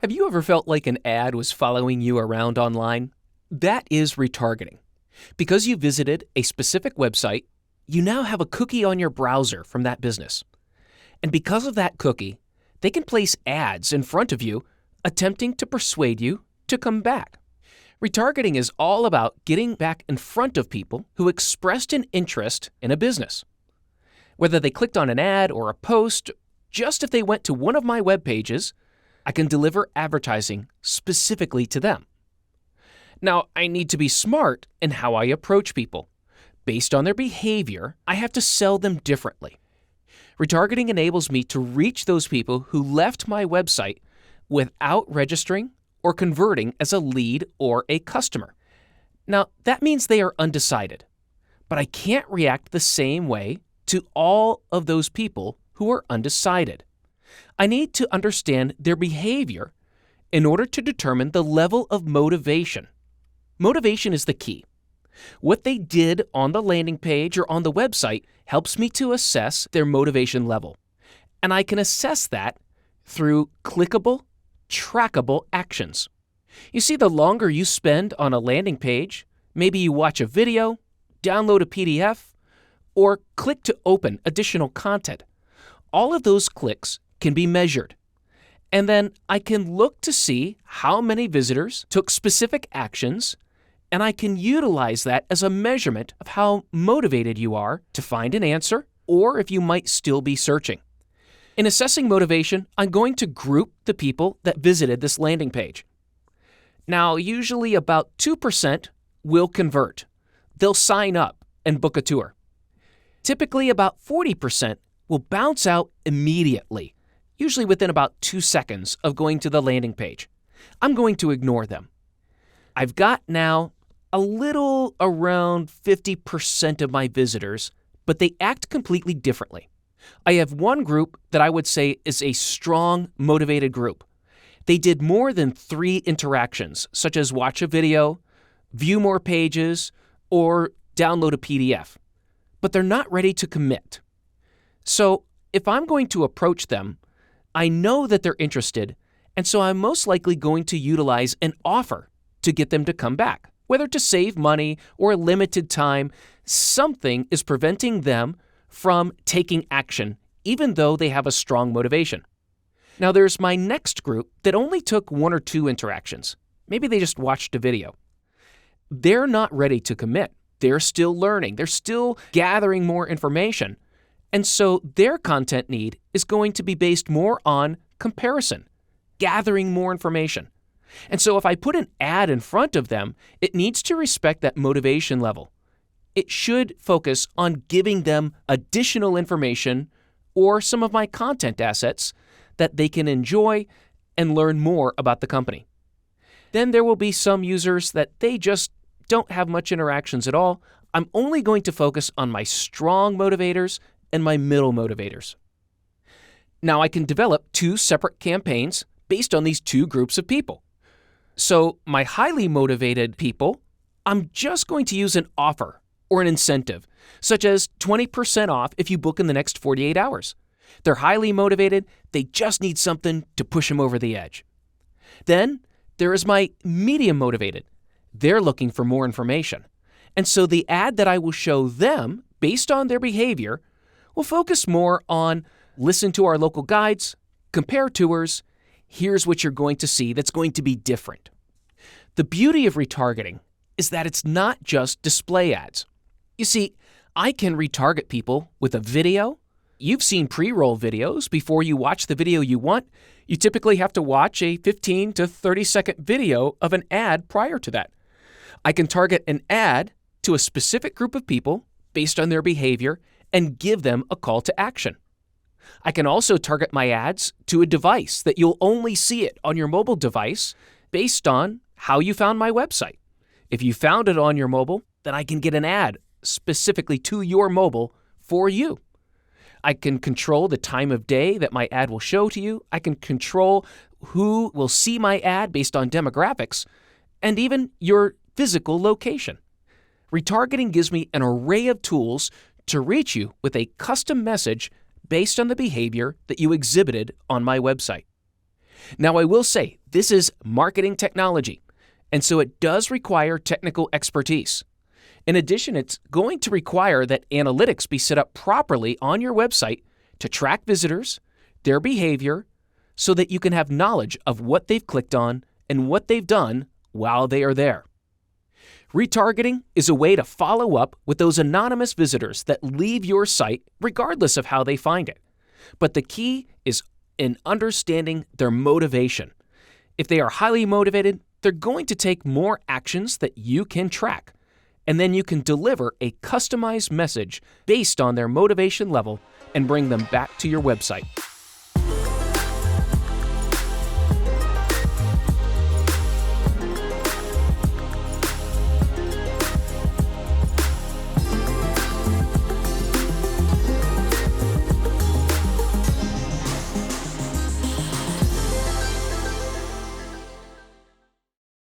Have you ever felt like an ad was following you around online? That is retargeting. Because you visited a specific website, you now have a cookie on your browser from that business. And because of that cookie, they can place ads in front of you, attempting to persuade you to come back. Retargeting is all about getting back in front of people who expressed an interest in a business. Whether they clicked on an ad or a post, just if they went to one of my web pages, I can deliver advertising specifically to them. Now, I need to be smart in how I approach people. Based on their behavior, I have to sell them differently. Retargeting enables me to reach those people who left my website without registering or converting as a lead or a customer. Now, that means they are undecided, but I can't react the same way to all of those people who are undecided. I need to understand their behavior in order to determine the level of motivation. Motivation is the key. What they did on the landing page or on the website helps me to assess their motivation level. And I can assess that through clickable, trackable actions. You see, the longer you spend on a landing page, maybe you watch a video, download a PDF, or click to open additional content, all of those clicks can be measured. And then I can look to see how many visitors took specific actions, and I can utilize that as a measurement of how motivated you are to find an answer or if you might still be searching. In assessing motivation, I'm going to group the people that visited this landing page. Now, usually about 2% will convert. They'll sign up and book a tour. Typically about 40% will bounce out immediately, usually within about 2 seconds of going to the landing page. I'm going to ignore them. I've got now a little around 50% of my visitors, but they act completely differently. I have one group that I would say is a strong, motivated group. They did more than 3 interactions, such as watch a video, view more pages, or download a PDF. But they're not ready to commit. So if I'm going to approach them, I know that they're interested, and so I'm most likely going to utilize an offer to get them to come back. Whether to save money or a limited time, something is preventing them from taking action, even though they have a strong motivation. Now there's my next group that only took 1 or 2 interactions. Maybe they just watched a video. They're not ready to commit. They're still learning. They're still gathering more information. And so their content need is going to be based more on comparison, gathering more information. And so if I put an ad in front of them, it needs to respect that motivation level. It should focus on giving them additional information or some of my content assets that they can enjoy and learn more about the company. Then there will be some users that they just don't have much interactions at all. I'm only going to focus on my strong motivators and my middle motivators. Now I can develop 2 separate campaigns based on these 2 groups of people. So my highly motivated people, I'm just going to use an offer or an incentive, such as 20% off if you book in the next 48 hours. They're highly motivated. They just need something to push them over the edge. Then there is my medium motivated. They're looking for more information. And so the ad that I will show them, based on their behavior, will focus more on listen to our local guides, compare tours, here's what you're going to see that's going to be different. The beauty of retargeting is that it's not just display ads. You see, I can retarget people with a video. You've seen pre-roll videos. Before you watch the video you want, you typically have to watch a 15 to 30-second video of an ad prior to that. I can target an ad to a specific group of people based on their behavior and give them a call to action. I can also target my ads to a device that you'll only see it on your mobile device based on how you found my website. If you found it on your mobile, then I can get an ad specifically to your mobile for you. I can control the time of day that my ad will show to you. I can control who will see my ad based on demographics and even your physical location. Retargeting gives me an array of tools to reach you with a custom message based on the behavior that you exhibited on my website. Now, I will say, This is marketing technology, and so it does require technical expertise. In addition, it's going to require that analytics be set up properly on your website to track visitors, their behavior, so that you can have knowledge of what they've clicked on and what they've done while they are there. Retargeting is a way to follow up with those anonymous visitors that leave your site regardless of how they find it. But the key is in understanding their motivation. If they are highly motivated, they're going to take more actions that you can track. And then you can deliver a customized message based on their motivation level and bring them back to your website.